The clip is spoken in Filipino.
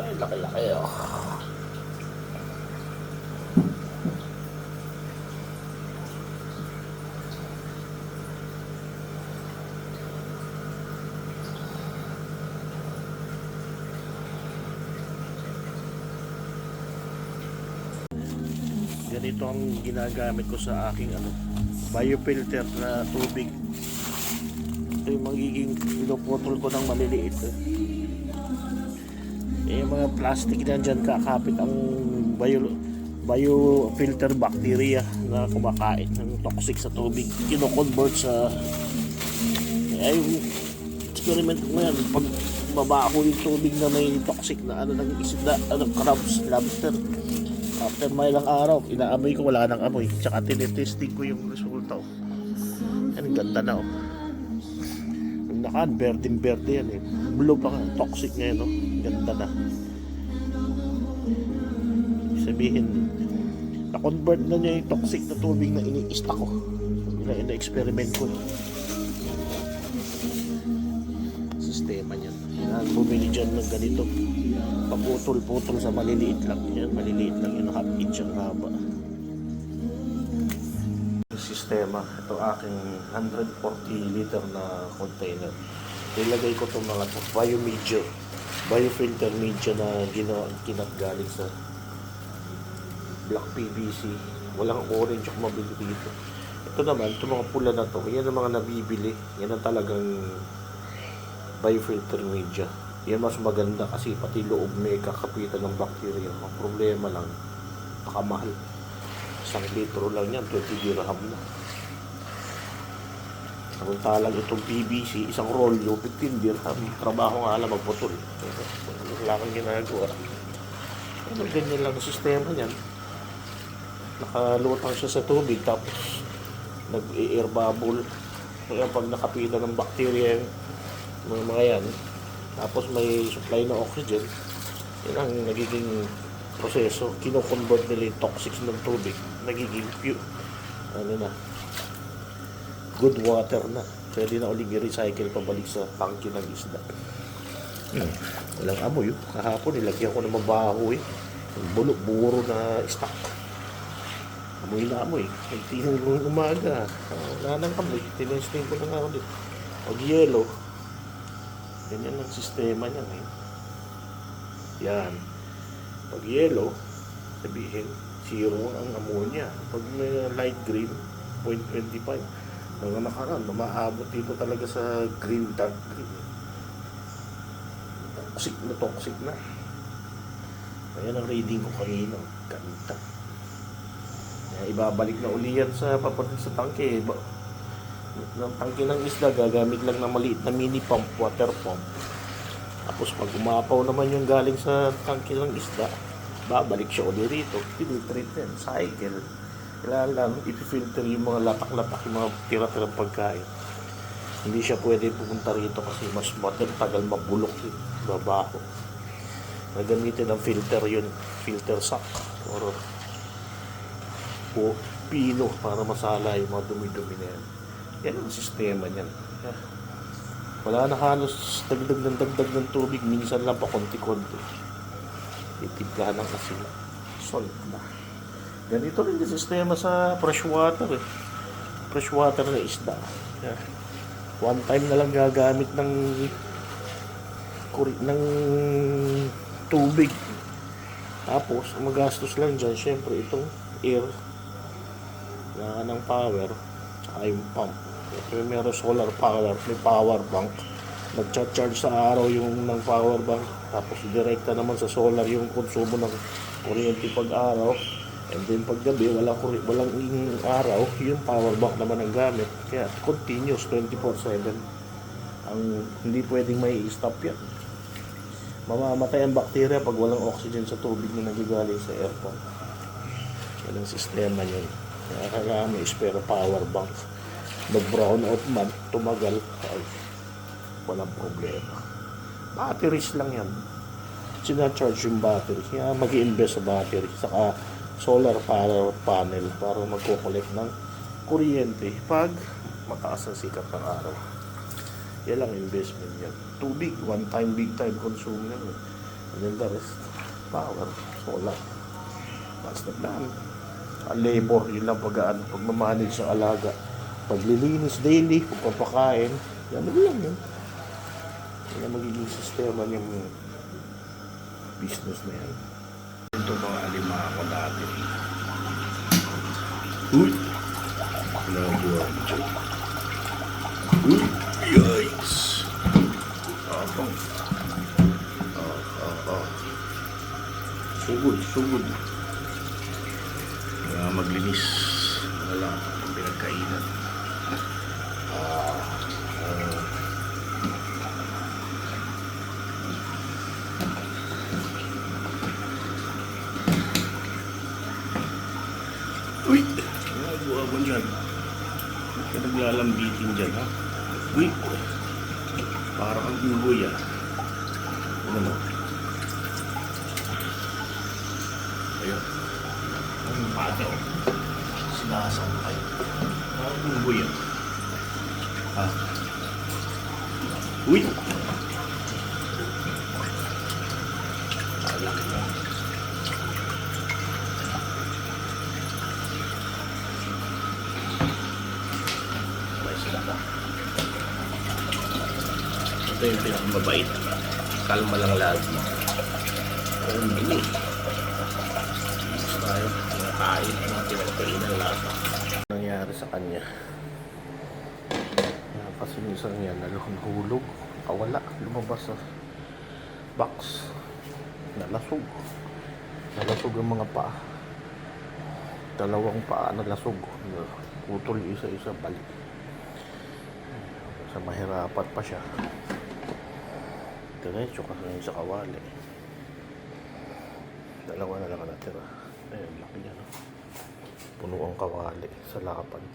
Ay, laki-laki oh. Ganito ang ginagamit ko sa aking biofilter na tubig. Ito yung magiging pinuputol ko ng maliliit. Yung mga plastic na dyan kakapit ang biofilter bacteria na kumakain ng toxic sa tubig. Kino-convert sa yung experiment ko ngayon. Pag babaho yung tubig na may toxic na ng isda, crabs, lobster, after may ilang araw, inaamoy ko, wala nang amoy. Tsaka tinetesting ko yung resulta. Yan, ganda na yung nakaan, berde yan eh. Blue pa nga, toxic ngayon ganda na. Sabihin, na-convert na niya yung toxic na tubig na ini-stack ko. Ina-experiment ko. Sistema niyan. Bumili dyan ng ganito. Paputol-putol sa maliliit lang. Yan, maliliit lang yung half inch ang haba. Sistema. Ito aking 140 liter na container. Ilagay ko itong mga biofilter media na kinatgaling sa black PVC. Walang orange yung mabili dito. Ito naman, itong mga pula na to, yan ang mga nabibili. Yan ang talagang biofilter media. Yan mas maganda kasi pati loob may kakapitan ng bacteria. Ang problema lang, pakamahal. 1 litro lang yan, 20 dirham na. Samantalang itong PVC, isang rolyo, 15 dirham. Trabaho nga lang magputol. Wala kang ginagawa. Ano, ganyan lang ang sistema niyan. Nakalutang siya sa tubig, tapos nag-air bubble. Kaya pag nakapitan ng bacteria yung mga yan, tapos may supply na oxygen, yun ang nagiging proseso. Kino-convert nila yung toxics ng tubig, nagiging pure, good water na. Pwede na uling i-recycle pabalik sa tangke ng isda. Walang amoy. Kahapon nilagyan ko ng mabaho yung buro na stock. Amoy na amoy. Nagtingin ko ng umaga, wala nang amoy. Tinesting ko na nga ulit. Pag yellow, ganyan ang sistema niya ngayon. Yan. Pag yellow, sabihin, 0 ang ammonia. Pag may light green, 0.25. Mga nakaraan, maabot dito talaga sa green, dark green. Toxic na. Ayan ang reading ko kanina. Ganda. Ibabalik na uli yan sa papalit sa tangke. Ng tangke ng isda, gagamit lang na maliit na mini pump, water pump. Tapos pag umapaw naman yung galing sa tangke ng isda, babalik siya uli rito. Filtrate yan, cycle. Kailangan lang ipifilter yung mga latak-latak, yung mga tira-tirang pagkain. Hindi siya pwede pupunta rito kasi mas matagal mabulok yun, babaho. Nagamitin ng filter yun, filter sack or pino para masala yung mga dumi-dumi na yan. Yan ang sistema niyan. Wala na halos dagdag ng tubig, minsan lang pa konti-konti. Itimplahan ng asin. Salt na. Ganito rin yung sistema sa freshwater freshwater na isda. One time na lang gagamit ng tubig. Tapos magastos lang dyan syempre itong air na ng power tsaka yung pump. Meron solar power, may power bank. Nag-charge sa araw yung ng power bank, tapos direkta naman sa solar yung konsumo ng kuryente pag-araw. And then paggabi, walang araw, yung power bank naman ang gamit. Kaya continuous 24/7. Ang hindi pwedeng may stop yan. Mamamatay ang bakterya pag walang oxygen sa tubig na nagagaling sa aircon. Yan ang sistema yun. Kaya kailangan may spare power bank. Nag-brown out man, tumagal, ay, walang problema. Batteries lang yan. Sinacharge yung battery. Kaya mag-i-invest sa battery. Saka solar power panel para magko-collect ng kuryente pag mataas ang sikat ng araw. Yan lang investment yan. Tubig, one time, big time consume yan. And then the rest, power, solar. That's the plan. Labor, yun lang pagmamanage sa alaga. Paglilinis daily, pagpapakain, yan lang yun. Yan ang magiging sistema niyang business na yan. Ito mga alimaha ko dati. Uy! Nabuha ko dyan. Uy! Yikes! Abang. Sugod. Maglinis. Wala. Ang pinagkainan. Uy! Nagawa mo dyan. Huwag ka naglalambitin dyan, ha? Uy! Para kang unggoy, ha? Ano mo? Ayun. Ang pate, oh. Sinasampay. Parang unggoy, ha? Ha? Uy! Alam mo. Ito yung pinakamabait. Kalma lang lagi. Pero mini. Tayo, nakain, mga pinagkainan lahat. Nangyari sa kanya. Kasi minsan yan, nalahulog, kawala, lumabas sa box. Nalasog. Nalasog ang mga paa. Dalawang paa nalasog. Putol isa-isa, balik. Sa mahirapan pa siya. Diretso kasi yun sa kawali. Dalawa na lang natira. Ayun, laki niya, no? Puno ang kawali sa lapan.